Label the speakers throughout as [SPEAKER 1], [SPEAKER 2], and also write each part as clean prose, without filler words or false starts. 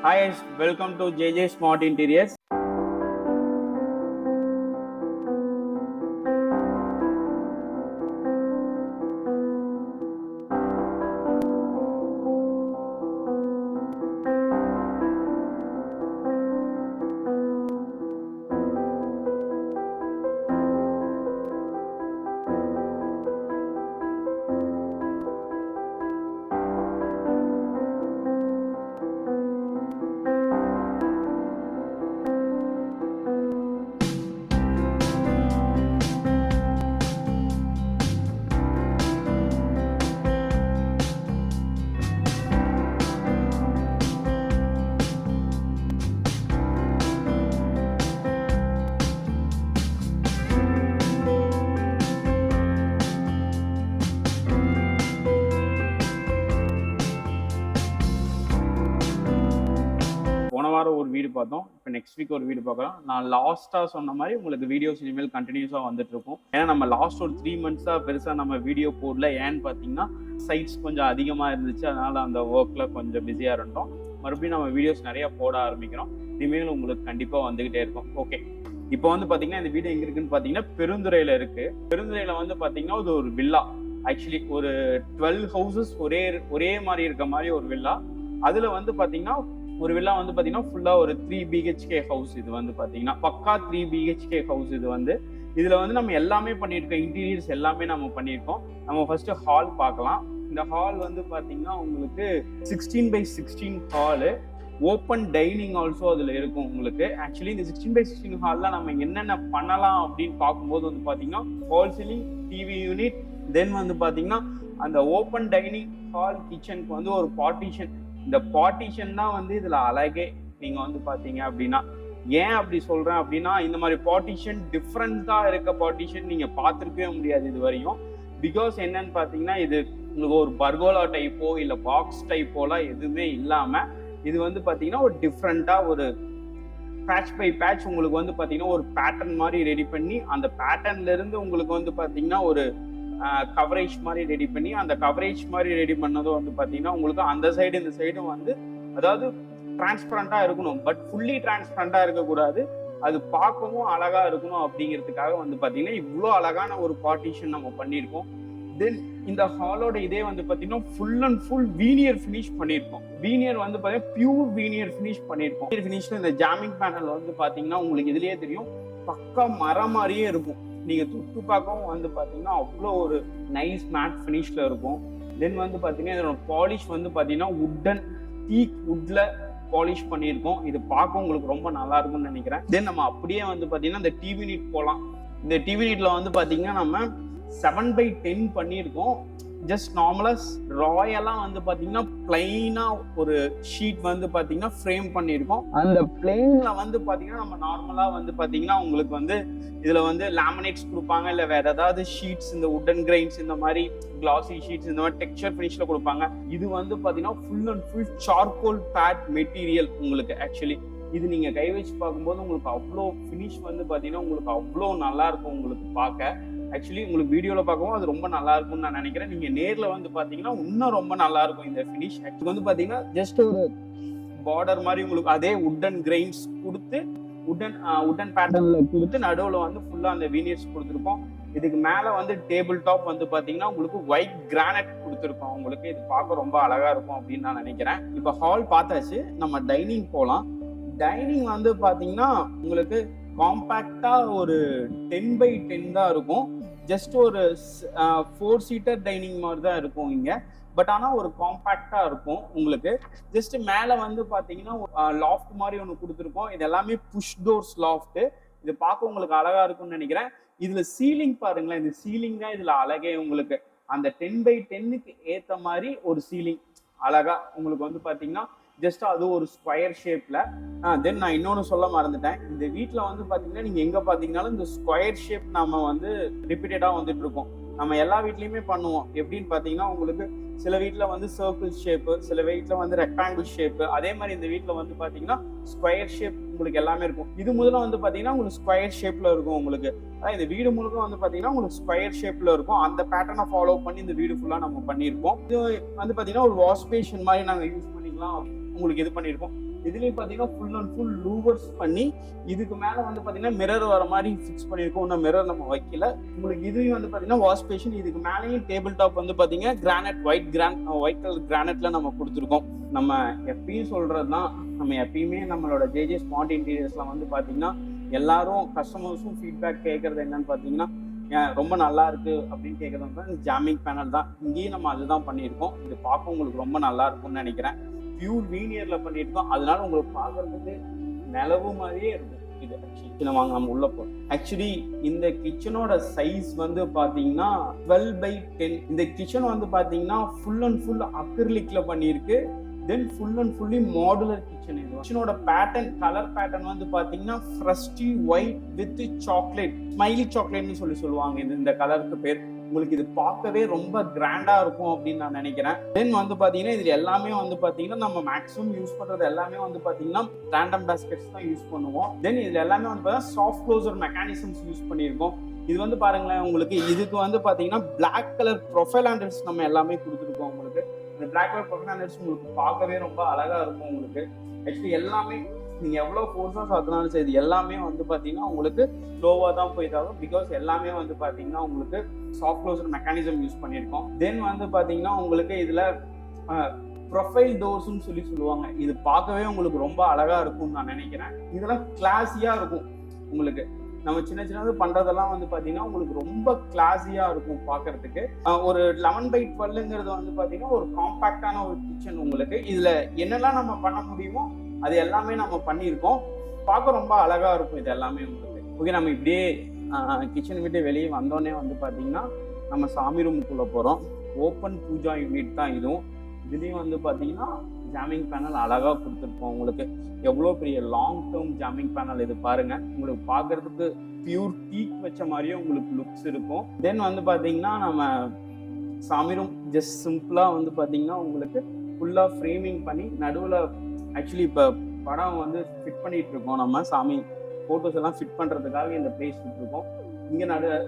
[SPEAKER 1] Hi, welcome to JJ Smart Interiors. போன வாரம் ஒரு வீடு பார்த்தோம். இப்போ நெக்ஸ்ட் வீக் ஒரு வீடு பார்க்கலாம். நான் லாஸ்ட்டாக சொன்ன மாதிரி உங்களுக்கு வீடியோஸ் இனிமேல் கண்டினியூஸாக வந்துட்டு இருக்கும். ஏன்னா நம்ம லாஸ்ட் ஒரு 3 monthஸாக பெருசாக நம்ம வீடியோ போடல. ஏன்னு பார்த்தீங்கன்னா சைட்ஸ் கொஞ்சம் அதிகமாக இருந்துச்சு. அதனால் அந்த ஒர்க்கில் கொஞ்சம் பிஸியாக இருந்தோம். மறுபடியும் நம்ம வீடியோஸ் நிறையா போட ஆரம்பிக்கிறோம். இனிமேல் உங்களுக்கு கண்டிப்பாக வந்துக்கிட்டே இருக்கும். ஓகே, இப்போ வந்து பார்த்தீங்கன்னா இந்த வீடு எங்கே இருக்குன்னு பார்த்தீங்கன்னா பெருந்துறையில் இருக்குது. பெருந்துறையில் வந்து பார்த்தீங்கன்னா இது ஒரு வில்லா. ஆக்சுவலி ஒரு 12 houses ஒரே மாதிரி இருக்க மாதிரி ஒரு வில்லா. அதில் வந்து பார்த்தீங்கன்னா ஒரு வில்லா வந்து பார்த்தீங்கன்னா ஃபுல்லாக ஒரு 3 BHK ஹவுஸ். இது வந்து பார்த்தீங்கன்னா பக்கா 3 BHK ஹவுஸ். இது வந்து இதில் வந்து நம்ம எல்லாமே பண்ணியிருக்கோம். இன்டீரியர்ஸ் எல்லாமே நம்ம பண்ணியிருக்கோம். நம்ம ஃபர்ஸ்ட் ஹால் பார்க்கலாம். இந்த ஹால் வந்து பார்த்தீங்கன்னா உங்களுக்கு 16x16 hall. Open dining also அதில் இருக்கும் உங்களுக்கு. ஆக்சுவலி இந்த 16x16 ஹாலில் நம்ம என்னென்ன பண்ணலாம் அப்படின்னு பார்க்கும்போது வந்து பார்த்தீங்கன்னா ஃபால் சீலிங், டிவி யூனிட், தென் வந்து பார்த்தீங்கன்னா அந்த ஓப்பன் டைனிங் ஹால் கிச்சனுக்கு வந்து ஒரு பார்ட்டிஷன். இந்த பார்ட்டிஷன் தான் வந்து இதில் அழகே. நீங்கள் வந்து பார்த்தீங்க அப்படின்னா ஏன் அப்படி சொல்கிறேன் அப்படின்னா இந்த மாதிரி பார்ட்டிஷன் டிஃப்ரெண்ட்டாக இருக்க பார்ட்டிஷன் நீங்கள் பார்த்துருக்கவே முடியாது இது வரையும். பிகாஸ் என்னன்னு பார்த்தீங்கன்னா இது உங்களுக்கு ஒரு பர்கோலா டைப்போ இல்லை பாக்ஸ் டைப்போலாம் எதுவுமே இல்லாமல் இது வந்து பார்த்தீங்கன்னா ஒரு டிஃப்ரெண்ட்டாக ஒரு பேட்ச் பை பேட்ச் உங்களுக்கு வந்து பார்த்தீங்கன்னா ஒரு பேட்டர்ன் மாதிரி ரெடி பண்ணி அந்த பேட்டர்ன்லேருந்து உங்களுக்கு வந்து பார்த்தீங்கன்னா ஒரு கவரேஜ் மாதிரி ரெடி பண்ணி அந்த கவரேஜ் மாதிரி ரெடி பண்ணதும் வந்து பார்த்தீங்கன்னா உங்களுக்கு அந்த சைடு இந்த சைடும் வந்து அதாவது டிரான்ஸ்பரண்டாக இருக்கணும். பட் ஃபுல்லி டிரான்ஸ்பரண்டாக இருக்கக்கூடாது. அது பார்க்கவும் அழகா இருக்கணும் அப்படிங்கிறதுக்காக வந்து பார்த்தீங்கன்னா இவ்வளோ அழகான ஒரு பார்ட்டிஷன் நம்ம பண்ணியிருக்கோம். தென் இந்த ஹாலோட இதே வந்து பார்த்தீங்கன்னா ஃபுல் அண்ட் ஃபுல் வீனியர் ஃபினிஷ் பண்ணியிருக்கோம். வீனியர் வந்து பார்த்தீங்கன்னா பியூர் வீனியர் ஃபினிஷ் பண்ணியிருக்கோம். ஃபினிஷ்ல இந்த ஜாமிங் பேனல் வந்து பார்த்தீங்கன்னா உங்களுக்கு இதுலேயே தெரியும் பக்கா மரம் மாதிரியே இருக்கும். நீங்கள் தொட்டு பார்க்கவும் வந்து பார்த்தீங்கன்னா அவ்வளோ ஒரு நைஸ் மேட் ஃபினிஷில் இருக்கும். தென் வந்து பார்த்தீங்கன்னா இதோட பாலிஷ் வந்து பார்த்தீங்கன்னா உட்டன் டீக் வுட்ல பாலிஷ் பண்ணியிருக்கோம். இது பார்க்க உங்களுக்கு ரொம்ப நல்லா இருக்கும்னு நினைக்கிறேன். தென் நம்ம அப்படியே வந்து பார்த்தீங்கன்னா இந்த டிவி யூனிட் போகலாம். இந்த டிவி யூனிட்ல வந்து பார்த்தீங்கன்னா நம்ம 7x10 பண்ணியிருக்கோம். ஜஸ்ட் நார்மலாக ராயலாக வந்து பார்த்தீங்கன்னா பிளைனாக ஒரு ஷீட் வந்து பார்த்தீங்கன்னா ஃப்ரேம் பண்ணியிருக்கோம். அந்த பிளெயினில் வந்து பார்த்தீங்கன்னா நம்ம நார்மலாக வந்து பார்த்தீங்கன்னா உங்களுக்கு வந்து இதில் வந்து லேமினேட்ஸ் கொடுப்பாங்க, இல்லை வேற ஏதாவது ஷீட்ஸ் இந்த உட்டன் கிரைன்ஸ் இந்த மாதிரி கிளாசி ஷீட்ஸ் இந்த மாதிரி டெக்ஸ்சர் ஃபினிஷில் கொடுப்பாங்க. இது வந்து பார்த்தீங்கன்னா full and full charcoal pad material உங்களுக்கு. ஆக்சுவலி இது நீங்கள் கை வச்சு பார்க்கும்போது உங்களுக்கு அவ்வளோ ஃபினிஷ் வந்து பார்த்தீங்கன்னா உங்களுக்கு அவ்வளோ நல்லா இருக்கும் உங்களுக்கு பார்க்க. ஆக்சுவலி உங்களுக்கு வீடியோவில் பார்க்கவும் அது ரொம்ப நல்லா இருக்கும்னு நான் நினைக்கிறேன். நீங்கள் நேரில் வந்து பார்த்தீங்கன்னா இன்னும் ரொம்ப நல்லா இருக்கும் இந்த ஃபினிஷ். ஆக்சுவலி வந்து பார்த்தீங்கன்னா ஜஸ்ட் ஒரு பார்டர் மாதிரி உங்களுக்கு அதே உட்டன் கிரைன்ஸ் கொடுத்து உட்டன் பேட்டர்னில் கொடுத்து நடுவில் வந்து ஃபுல்லாக அந்த வீனியர்ஸ் கொடுத்துருக்கோம். இதுக்கு மேலே வந்து டேபிள் டாப் வந்து பார்த்தீங்கன்னா உங்களுக்கு ஒயிட் கிரானைட் கொடுத்துருக்கோம். உங்களுக்கு இது பார்க்க ரொம்ப அழகாக இருக்கும் அப்படின்னு நான் நினைக்கிறேன். இப்போ ஹால் பார்த்தாச்சு, நம்ம டைனிங் போகலாம். டைனிங் வந்து பார்த்தீங்கன்னா உங்களுக்கு காம்பேக்டா ஒரு 10x10 தான் இருக்கும். ஜஸ்ட் ஒரு 4 சீட்டர் டைனிங் மாதிரி தான் இருக்கும் இங்கே. பட் ஆனால் ஒரு காம்பேக்டா இருக்கும் உங்களுக்கு. ஜஸ்ட் மேலே வந்து பார்த்தீங்கன்னா லாஃப்ட் மாதிரி ஒன்று கொடுத்துருக்கோம். இது எல்லாமே புஷ் டோர்ஸ் லாஃப்ட். இது பார்க்க உங்களுக்கு அழகா இருக்கும்னு நினைக்கிறேன். இதுல சீலிங் பாருங்களேன், இந்த சீலிங் தான் இதுல அழகே. உங்களுக்கு அந்த 10x10க்கு ஏற்ற மாதிரி ஒரு சீலிங் அழகா உங்களுக்கு வந்து பார்த்தீங்கன்னா ஜஸ்ட் அது ஒரு ஸ்கொயர் ஷேப்ல. தென் நான் இன்னொன்று சொல்ல மறந்துட்டேன். இந்த வீட்டில் வந்து பார்த்தீங்கன்னா நீங்கள் எங்கே பார்த்தீங்கன்னாலும் இந்த ஸ்கொயர் ஷேப் நம்ம வந்து ரிப்பீட்டடாக வந்துட்டு இருக்கோம். நம்ம எல்லா வீட்லையுமே பண்ணுவோம். எப்படின்னு பார்த்தீங்கன்னா உங்களுக்கு சில வீட்டில் வந்து சர்க்கிள் ஷேப்பு, சில வீட்டில் வந்து ரெக்டாங்கிள் ஷேப்பு. அதே மாதிரி இந்த வீட்டில் வந்து பார்த்தீங்கன்னா ஸ்கொயர் ஷேப் உங்களுக்கு எல்லாமே இருக்கும். இது முதல்ல வந்து பார்த்தீங்கன்னா உங்களுக்கு ஸ்கொயர் ஷேப்பில் இருக்கும் உங்களுக்கு. அதாவது இந்த வீடு முழுக்க வந்து பார்த்தீங்கன்னா உங்களுக்கு ஸ்கொயர் ஷேப்பில் இருக்கும். அந்த பேட்டர்னை ஃபாலோ பண்ணி இந்த வீடு ஃபுல்லாக நம்ம பண்ணியிருக்கோம். இது வந்து பார்த்தீங்கன்னா ஒரு வாஷ் பேஷன் மாதிரி நாங்கள் யூஸ் பண்ணிக்கலாம் உங்களுக்கு இது பண்ணியிருக்கோம். இதுலயும் பாத்தீங்கன்னா ஃபுல் அண்ட் ஃபுல் லூவர்ஸ் பண்ணி இதுக்கு மேல வந்து பாத்தீங்கன்னா மிரர் வர மாதிரி ஃபிக்ஸ் பண்ணிருக்கோம். இன்னும் மிரர் நம்ம வைக்கல. உங்களுக்கு இதுலயும் வந்து பாத்தீங்கன்னா வாஷ் பேஷன், இதுக்கு மேலேயும் டேபிள் டாப் வந்து பாத்தீங்கன்னா கிரானைட் ஒயிட் கலர் கிரானைட்ல நம்ம கொடுத்துருக்கோம். நம்ம எப்பயும் சொல்றதுதான், நம்ம எப்பயுமே நம்மளோட ஜேஜே ஸ்மார்ட் இன்டீரியர்ஸ்ல வந்து பாத்தீங்கன்னா எல்லாரும் கஸ்டமர்ஸும் ஃபீட்பேக் கேட்கறது என்னன்னு பாத்தீங்கன்னா ரொம்ப நல்லா இருக்கு அப்படின்னு கேட்கறது ஜாமிங் பேனல் தான். இங்கேயும் நம்ம அதுதான் பண்ணியிருக்கோம். இது பார்க்க உங்களுக்கு ரொம்ப நல்லா இருக்கும்னு நினைக்கிறேன். பியூர் வீனியர்ல பண்ணியிருக்கோம், அதனால உங்களுக்கு பார்க்கறதுக்கு நிலவு மாதிரியே இருக்கும். இது ஆக்சுவலி வாங்க நம்ம உள்ள போறோம். ஆக்சுவலி இந்த கிச்சனோட சைஸ் வந்து பாத்தீங்கன்னா 12x10. இந்த கிச்சன் வந்து பாத்தீங்கன்னா ஃபுல் அண்ட் ஃபுல் அக்ரிலிக்ல பண்ணியிருக்கு. Then full and fully modular kitchen. இது கிச்சனோட பேட்டர்ன், கலர் பேட்டர்ன் வந்து பாத்தீங்கன்னா ஃப்ரஸ்டி ஒயிட் வித் சாக்லேட், ஸ்மைலி சாக்லேட்னு சொல்லுவாங்க இந்த கலருக்கு பேர். உங்களுக்கு இது பார்க்கவே ரொம்ப கிராண்டா இருக்கும் அப்படின்னு நான் நினைக்கிறேன். தென் வந்து பாத்தீங்கன்னா இதுல எல்லாமே வந்து பாத்தீங்கன்னா நம்ம மேக்ஸிமம் யூஸ் பண்றது எல்லாமே வந்து பாத்தீங்கன்னா ரேண்டம் பேஸ்கெட்ஸ் தான் யூஸ் பண்ணுவோம். தென் இதுல எல்லாமே வந்து பாத்தீங்கன்னா சாஃப்ட் க்ளோசர் மெக்கானிசம்ஸ் யூஸ் பண்ணியிருக்கோம். இது வந்து பாருங்களேன், உங்களுக்கு இதுக்கு வந்து பாத்தீங்கன்னா பிளாக் கலர் ப்ரொஃபைல் ஹேண்டில்ஸ் நம்ம எல்லாமே கொடுத்துருக்கோம். உங்களுக்கு இந்த பிளாக் கலர் ப்ரொஃபைல் ஹேண்டில்ஸ் உங்களுக்கு பார்க்கவே ரொம்ப அழகா இருக்கும். உங்களுக்கு ஆக்சுவலி எல்லாமே நீங்க எவ்வளவு ஃபோர்ஸா சாத்தினாலும் சரி, எல்லாமே வந்து பாத்தீங்கன்னா உங்களுக்கு ஸ்லோவா தான் போயிட்டாகும். பிகாஸ் எல்லாமே வந்து பாத்தீங்கன்னா உங்களுக்கு சாஃப்ட் க்ளோசர் மெக்கானிசம் யூஸ் பண்ணியிருக்கோம். தென் வந்து பாத்தீங்கன்னா உங்களுக்கு இதுல ப்ரொஃபைல் டோர்ஸ்ன்னு சொல்லுவாங்க. இது பார்க்கவே உங்களுக்கு ரொம்ப அழகா இருக்கும்னு நான் நினைக்கிறேன். இதெல்லாம் கிளாஸியா இருக்கும். உங்களுக்கு நம்ம சின்ன சின்னது பண்றதெல்லாம் வந்து பாத்தீங்கன்னா உங்களுக்கு ரொம்ப கிளாஸியா இருக்கும் பாக்குறதுக்கு. ஒரு 11x12ங்கிறது வந்து பாத்தீங்கன்னா ஒரு காம்பாக்டான ஒரு கிச்சன். உங்களுக்கு இதுல என்னெல்லாம் நம்ம பண்ண முடியுமோ அது எல்லாமே நம்ம பண்ணியிருக்கோம். பார்க்க ரொம்ப அழகா இருக்கும் இது எல்லாமே உங்களுக்கு. ஓகே, நம்ம இப்படியே கிச்சன் விட்டு வெளியே வந்தோடனே வந்து பாத்தீங்கன்னா நம்ம சாமி ரூமுக்குள்ள போறோம். ஓப்பன் பூஜா யூனிட் தான் இதுவும். இதுலயும் வந்து பாத்தீங்கன்னா ஜாமிங் பேனல் அழகா கொடுத்துருப்போம். உங்களுக்கு எவ்வளோ பெரிய லாங் டேர்ம் ஜாமிங் பேனல் இது பாருங்க. உங்களுக்கு பார்க்கறதுக்கு பியூர் டீக் வச்ச மாதிரியே உங்களுக்கு லுக்ஸ் இருக்கும். தென் வந்து பாத்தீங்கன்னா நம்ம சாமி ரூம் ஜஸ்ட் சிம்பிளா வந்து பாத்தீங்கன்னா உங்களுக்கு ஃபுல்லா ஃப்ரேமிங் பண்ணி நடுவில் ஆக்சுவலி இப்போ படம் வந்து ஃபிட் பண்ணிட்டு இருக்கோம். நம்ம சாமி ஃபோட்டோஸ் எல்லாம் ஃபிட் பண்ணுறதுக்காக இந்த பிளேஸ் விட்டுருக்கோம். இங்கே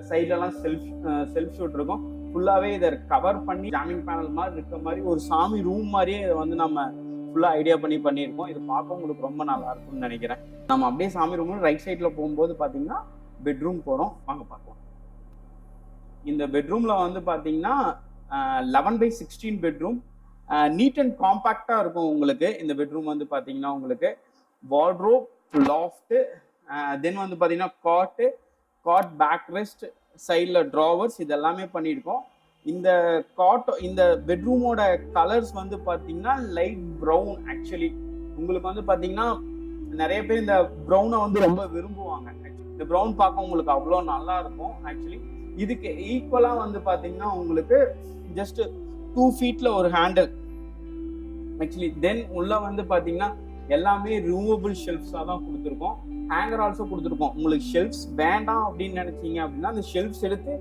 [SPEAKER 1] சைட்லலாம் செல்ஃப் ஷூட் இருக்கும். ஃபுல்லாகவே இதை கவர் பண்ணி ஜாமிங் பேனல் மாதிரி இருக்க மாதிரி ஒரு சாமி ரூம் மாதிரியே இதை வந்து நம்ம ஃபுல்லாக ஐடியா பண்ணியிருக்கோம். இது பார்க்க உங்களுக்கு ரொம்ப நல்லா இருக்கும்னு நினைக்கிறேன். நம்ம அப்படியே சாமி ரூம் ரைட் சைடில் போகும்போது பார்த்தீங்கன்னா பெட்ரூம் போகிறோம். வாங்க பார்க்கலாம். இந்த பெட்ரூமில் வந்து பார்த்தீங்கன்னா 11x16 பெட்ரூம். நீட் அண்ட் காம்பாக்டா இருக்கும். உங்களுக்கு இந்த பெட்ரூம் வந்து பாத்தீங்கன்னா உங்களுக்கு வார்ட்ரோப், லாஃப்ட், தென் வந்து பாத்தீங்கன்னா காட் பேக் ரெஸ்ட், சைட்ல டிராவர்ஸ், இது எல்லாமே பண்ணியிருக்கோம். இந்த பெட்ரூமோட கலர்ஸ் வந்து பாத்தீங்கன்னா லைட் ப்ரௌன். ஆக்சுவலி உங்களுக்கு வந்து பாத்தீங்கன்னா நிறைய பேர் இந்த ப்ரௌனை வந்து ரொம்ப விரும்புவாங்க. இந்த ப்ரௌன் பார்க்க உங்களுக்கு அவ்வளோ நல்லா இருக்கும். ஆக்சுவலி இதுக்கு ஈக்குவலா வந்து பாத்தீங்கன்னா உங்களுக்கு ஜஸ்ட் 2 feet ஒரு ஹேண்டில் ஆக்சுவலி. தென் உள்ள வந்து பாத்தீங்கன்னா எல்லாமே ரிமூவபிள் ஷெல்ஃப்ஸா தான் கொடுத்துருக்கோம். ஹேங்கர் ஆல்சோ கொடுத்துருக்கோம். உங்களுக்கு ஷெல்ஃப்ஸ் வேண்டாம் அப்படின்னு நினைச்சீங்க அப்படின்னா அந்த ஷெல்ஃப்ஸ் எடுத்து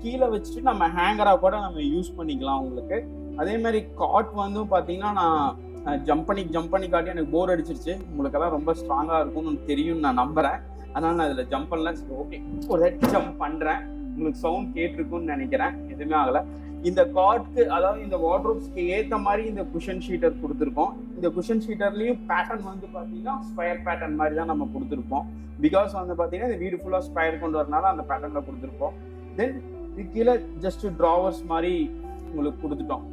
[SPEAKER 1] கீழே வச்சுட்டு நம்ம ஹேங்கரா கூட நம்ம யூஸ் பண்ணிக்கலாம். உங்களுக்கு அதே மாதிரி காட் வந்து பாத்தீங்கன்னா நான் ஜம்ப் பண்ணி காட்டி எனக்கு போர் அடிச்சிருச்சு. உங்களுக்கெல்லாம் ரொம்ப ஸ்ட்ராங்கா இருக்கும்னு தெரியும் நான் நம்புறேன். அதனால நான் இதுல ஜம்ப் பண்ணல. ஓகே, ஒரு ஜம்ப் பண்றேன். உங்களுக்கு சவுண்ட் கேட்டிருக்கும்னு நினைக்கிறேன். எதுவுமே ஆகல. இந்த காட்க்கு அதாவது இந்த வார்ட்ரோப்ஸ்க்கு ஏற்ற மாதிரி இந்த குஷன் ஷீட்டர் கொடுத்துருக்கோம். இந்த குஷன் ஷீட்டர்லயும் பேட்டர்ன் வந்து பாத்தீங்கன்னா ஸ்கொயர் பேட்டர்ன் மாதிரி தான் நம்ம கொடுத்துருப்போம். பிகாஸ் வந்து பாத்தீங்கன்னா இந்த வீடு ஃபுல்லா ஸ்கொயர் கொண்டு வரனால அந்த பேட்டர்ன்ல கொடுத்துருப்போம். தென் இது கீழே ஜஸ்ட் டிராவர்ஸ் மாதிரி உங்களுக்கு கொடுத்துட்டோம்.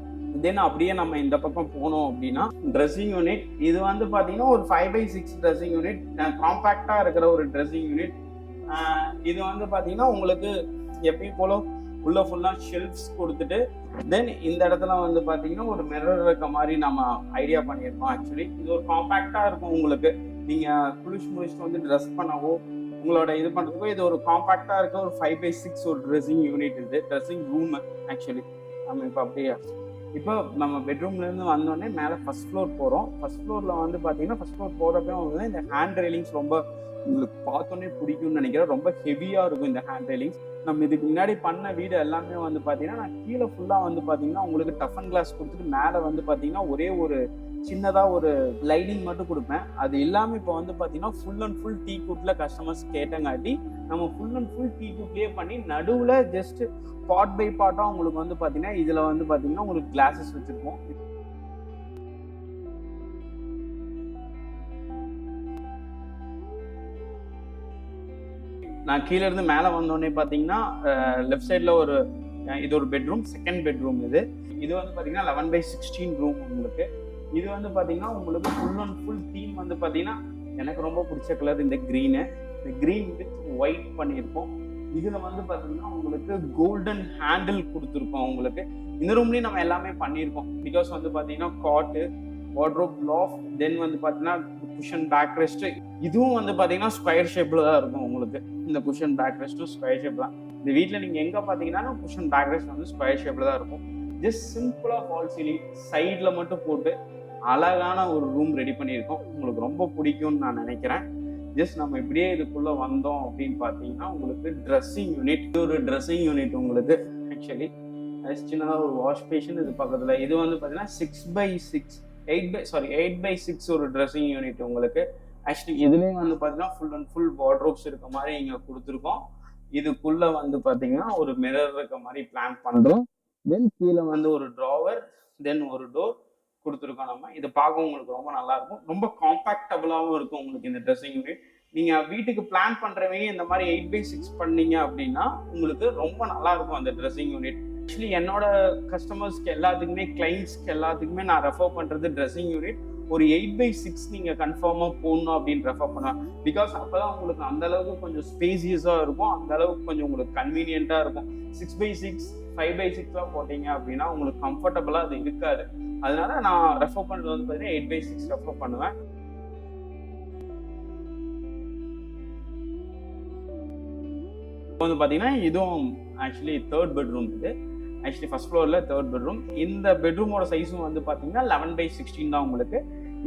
[SPEAKER 1] தென் அப்படியே நம்ம இந்த பக்கம் போனோம் அப்படின்னா ட்ரெஸ்ஸிங் யூனிட். இது வந்து பாத்தீங்கன்னா ஒரு 5x6 ட்ரெஸ்ஸிங் யூனிட், காம்பாக்டா இருக்கிற ஒரு ட்ரெஸ்ஸிங் யூனிட். இது வந்து பாத்தீங்கன்னா உங்களுக்கு எப்பயும் போல உள்ள ஃபுல்லா ஷெல்ஃப்ஸ் கொடுத்துட்டு தென் இந்த இடத்துல வந்து பாத்தீங்கன்னா ஒரு மிரர் இருக்க மாதிரி நம்ம ஐடியா பண்ணியிருக்கோம். ஆக்சுவலி இது ஒரு காம்பாக்டா இருக்கும். உங்களுக்கு நீங்க குளிச்சுட்டு வந்து ட்ரெஸ் பண்ணவோ உங்களோட இது பண்றதுக்கோ இது ஒரு காம்பாக்டா இருக்க ஒரு 5x6 ஒரு ட்ரெஸ்ஸிங் யூனிட். இது ட்ரெஸ்ஸிங் ரூம். ஆக்சுவலி நம்ம இப்போ நம்ம பெட்ரூம்ல இருந்து வந்தோடனே மேலே ஃபர்ஸ்ட் ஃப்ளோர் போறோம். ஃபர்ஸ்ட் ஃப்ளோர்ல வந்து பாத்தீங்கன்னா ஃபர்ஸ்ட் ஃப்ளோர் போறப்ப வந்து இந்த ஹேண்ட் ரெயிலிங்ஸ் ரொம்ப உங்களுக்கு பார்த்தோன்னே பிடிக்கும்னு நினைக்கிறேன். ரொம்ப ஹெவியா இருக்கும் இந்த ஹேண்ட் ரெயிலிங்ஸ். நம்ம இதுக்கு முன்னாடி பண்ண வீடு எல்லாமே வந்து பாத்தீங்கன்னா நான் கீழே ஃபுல்லா வந்து பாத்தீங்கன்னா உங்களுக்கு டஃப் அண்ட் கிளாஸ் கொடுத்துட்டு மேலே வந்து பாத்தீங்கன்னா ஒரே ஒரு சின்னதா ஒரு லைனிங் மட்டும் கொடுப்பேன். அது இல்லாம இப்போ வந்து பாத்தீங்கன்னா ஃபுல் அண்ட் ஃபுல் டீ குட்ல கஸ்டமர்ஸ் கேட்டங்காட்டி நம்ம ஃபுல் அண்ட் ஃபுல் டீ குட்லயே பண்ணி நடுவுல ஜஸ்ட் பார்ட் பை பார்ட்டா உங்களுக்கு வந்து பாத்தீங்கன்னா இதுல வந்து பாத்தீங்கன்னா உங்களுக்கு கிளாஸஸ் வச்சிருக்கோம். நான் கீழே இருந்து மேலே வந்தோடனே பார்த்தீங்கன்னா லெஃப்ட் சைடில் இது ஒரு பெட்ரூம், செகண்ட் பெட்ரூம். இது வந்து பார்த்தீங்கன்னா 11/16 ரூம் உங்களுக்கு. இது வந்து பார்த்தீங்கன்னா உங்களுக்கு ஃபுல் அண்ட் ஃபுல் தீம் வந்து பார்த்தீங்கன்னா எனக்கு ரொம்ப பிடிச்ச கலர் இந்த க்ரீனு. இந்த க்ரீன் வித் ஒயிட் பண்ணியிருக்கோம். இதில் வந்து பார்த்தீங்கன்னா உங்களுக்கு கோல்டன் ஹேண்டில் கொடுத்துருக்கோம் உங்களுக்கு. இந்த ரூம்லேயும் நம்ம எல்லாமே பண்ணியிருக்கோம். பிகாஸ் வந்து பார்த்தீங்கன்னா காட்டு, வார்ட்ரோப், லாஃப்ட், தென் வந்து பார்த்தீங்கன்னா குஷன் பேக் ரெஸ்ட். இதுவும் வந்து பார்த்தீங்கன்னா ஸ்கொயர் ஷேப்பில் தான் இருக்கும் உங்களுக்கு. இந்த குஷன் பேக் ரெஸ்ட்டும் ஸ்கொயர் ஷேப் தான். இந்த வீட்டில் நீங்கள் எங்கே பார்த்தீங்கன்னா குஷன் பேக் ரெஸ்ட் வந்து ஸ்கொயர் ஷேப்பில் தான் இருக்கும். ஜஸ்ட் சிம்பிளாக ஃபால் சீலிங் சைடில் மட்டும் போட்டு அழகான ஒரு ரூம் ரெடி பண்ணியிருக்கோம். உங்களுக்கு ரொம்ப பிடிக்கும்னு நான் நினைக்கிறேன். ஜஸ்ட் நம்ம இப்படியே இதுக்குள்ளே வந்தோம் அப்படின்னு பார்த்தீங்கன்னா உங்களுக்கு ட்ரெஸ்ஸிங் யூனிட். இது ஒரு ட்ரெஸ்ஸிங் யூனிட் உங்களுக்கு. ஆக்சுவலி சின்னதாக ஒரு வாஷ் பேஷன் இது பக்கத்தில். இது வந்து பார்த்தீங்கன்னா 8/6 ஒரு ட்ரெஸ்ஸிங் யூனிட் உங்களுக்கு. ஆக்சுவலி இதுலேயும் வந்து பார்த்தீங்கன்னா ஃபுல் அண்ட் ஃபுல் வார்ட்ரோப்ஸ் இருக்க மாதிரி இங்கே கொடுத்துருக்கோம். இதுக்குள்ளே வந்து பார்த்தீங்கன்னா ஒரு மிரர் இருக்க மாதிரி பிளான் பண்ணுறோம். தென் கீழே வந்து ஒரு ட்ராவர், தென் ஒரு டோர் கொடுத்துருக்கோம் நம்ம. இது பார்க்க உங்களுக்கு ரொம்ப நல்லா இருக்கும். ரொம்ப காம்பேக்டபுளாகவும் இருக்கும் உங்களுக்கு இந்த ட்ரெஸ்ஸிங் யூனிட். நீங்கள் வீட்டுக்கு பிளான் பண்ணுறவங்க இந்த மாதிரி 8/6 பண்ணீங்க அப்படின்னா உங்களுக்கு ரொம்ப நல்லா இருக்கும் அந்த ட்ரெஸ்ஸிங் யூனிட். ஆக்சுவலி என்னோட கஸ்டமர்ஸ்க்கு எல்லாத்துக்குமே, கிளைண்ட்ஸ்க்கு எல்லாத்துக்குமே நான் ரெஃபர் பண்ணுறது ட்ரெஸ்ஸிங் யூனிட் ஒரு 8/6 நீங்கள் கன்ஃபார்மாக போடணும் அப்படின்னு ரெஃபர் பண்ணுவேன். பிகாஸ் அப்போ தான் உங்களுக்கு அந்த அளவுக்கு கொஞ்சம் ஸ்பேசியஸாக இருக்கும், அந்த அளவுக்கு கொஞ்சம் உங்களுக்கு கன்வீனியண்ட்டாக இருக்கும். 6/6 5/6 போட்டீங்க அப்படின்னா உங்களுக்கு கம்ஃபர்டபுளாக அது இருக்காது. அதனால நான் ரெஃபர் பண்ணுறது வந்து பார்த்தீங்கன்னா 8/6 ரெஃபர் பண்ணுவேன். வந்து பார்த்தீங்கன்னா இதுவும் ஆக்சுவலி தேர்ட் பெட்ரூம். இது ஆக்சுவலி ஃபர்ஸ்ட் ஃப்ளோரில் தேர்ட் பெட்ரூம். இந்த பெட்ரூமோட சைஸும் வந்து பார்த்தீங்கன்னா 11/16 தான் உங்களுக்கு.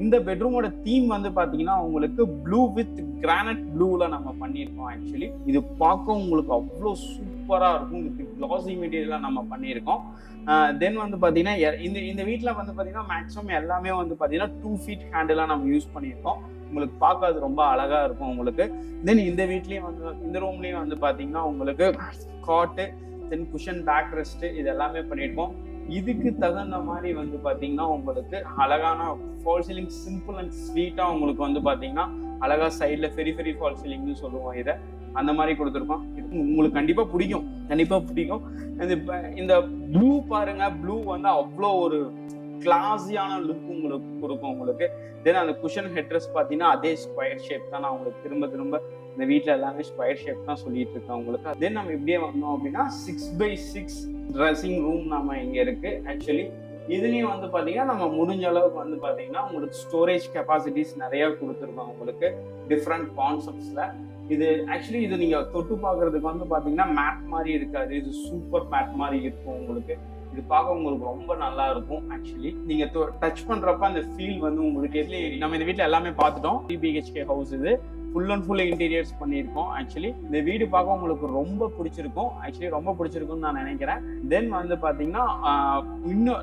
[SPEAKER 1] இந்த பெட்ரூமோட தீம் வந்து பார்த்தீங்கன்னா உங்களுக்கு ப்ளூ வித் கிரானைட் ப்ளூவில் நம்ம பண்ணியிருக்கோம். ஆக்சுவலி இது பார்க்க உங்களுக்கு அவ்வளோ சூப்பராக இருக்கும். வித் கிளாசி மெட்டீரியலாக நம்ம பண்ணியிருக்கோம். தென் வந்து பார்த்தீங்கன்னா இந்த வீட்டில் வந்து பார்த்தீங்கன்னா மேக்ஸிமம் எல்லாமே வந்து பார்த்தீங்கன்னா 2 feet ஹேண்டிலாக நம்ம யூஸ் பண்ணியிருக்கோம். உங்களுக்கு பார்க்க அது ரொம்ப அழகாக இருக்கும் உங்களுக்கு. தென் இந்த வீட்லேயும் வந்து இந்த ரூம்லேயும் வந்து பார்த்தீங்கன்னா உங்களுக்கு காட்டு, தென் குஷன் பேக் ரெஸ்ட், இது எல்லாமே பண்ணியிருக்கோம். இதுக்கு தகுந்த மாதிரி வந்து பார்த்தீங்கன்னா உங்களுக்கு அழகான ஃபால் சீலிங், சிம்பிள் அண்ட் ஸ்வீட்டாக உங்களுக்கு வந்து பார்த்தீங்கன்னா அழகாக சைடில் ஃபெரி ஃபால் சீலிங்னு சொல்லுவோம். இதை அந்த மாதிரி கொடுத்துருக்கோம். இது உங்களுக்கு கண்டிப்பாக பிடிக்கும். இந்த ப்ளூ பாருங்க, ப்ளூ வந்து அவ்வளோ ஒரு கிளாஸியான லுக் உங்களுக்கு கொடுக்கும் உங்களுக்கு. தென் அந்த குஷன் ஹெட்ரஸ் பார்த்தீங்கன்னா அதே ஸ்கொயர் ஷேப் தான். நான் உங்களுக்கு திரும்ப இந்த வீட்டில் எல்லாமே ஸ்கொயர் ஷேப் தான் சொல்லிட்டு இருக்கேன் உங்களுக்கு. தென் நம்ம இப்படியே வந்தோம் அப்படின்னா 6/6 ட்ரெஸ்ஸிங் ரூம் நம்ம இங்கே இருக்கு. ஆக்சுவலி இதுலேயும் வந்து பார்த்தீங்கன்னா நம்ம முடிஞ்ச அளவுக்கு வந்து பார்த்தீங்கன்னா உங்களுக்கு ஸ்டோரேஜ் கெப்பாசிட்டிஸ் நிறைய கொடுத்துருக்கோம் உங்களுக்கு டிஃப்ரெண்ட் கான்செப்ட்ஸில். இது ஆக்சுவலி இது நீங்கள் தொட்டு பார்க்கறதுக்கு வந்து பார்த்தீங்கன்னா மேட் மாதிரி இருக்காது, இது சூப்பர் மேட் மாதிரி இருக்கும் உங்களுக்கு. இது பார்க்க உங்களுக்கு ரொம்ப நல்லா இருக்கும். ஆக்சுவலி நீங்க டச் பண்றப்ப அந்த ஃபீல் வந்து உங்களுக்கு நம்ம இந்த வீட்டில் எல்லாமே பார்த்துட்டோம். 3 BHK ஹவுஸ். இது ஃபுல் அண்ட் ஃபுல் இன்டீரியர்ஸ் பண்ணியிருக்கோம். ஆக்சுவலி இந்த வீடு பார்க்க உங்களுக்கு ரொம்ப பிடிச்சிருக்கும்னு நான் நினைக்கிறேன். தென் வந்து பார்த்தீங்கன்னா இன்னும்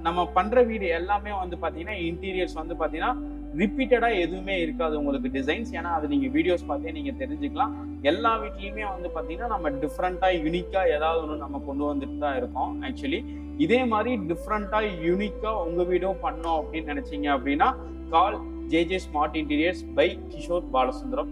[SPEAKER 1] நம்ம பண்ற வீடு எல்லாமே வந்து பார்த்தீங்கன்னா இன்டீரியர்ஸ் வந்து பார்த்தீங்கன்னா ரிப்பீட்டடாக எதுவுமே இருக்காது உங்களுக்கு டிசைன்ஸ். ஏன்னா அது நீங்கள் வீடியோஸ் பார்த்தே நீங்கள் தெரிஞ்சுக்கலாம். எல்லா வீட்லேயுமே வந்து பார்த்தீங்கன்னா நம்ம டிஃப்ரெண்ட்டாக யூனிக்காக ஏதாவது ஒன்று நம்ம கொண்டு வந்துட்டு தான் இருக்கோம். ஆக்சுவலி இதே மாதிரி டிஃப்ரெண்ட்டாக யூனிக்காக உங்கள் வீடும் பண்ணோம் அப்படின்னு நினச்சிங்க அப்படின்னா call JJ smart interiors by Kishore Balasundaram.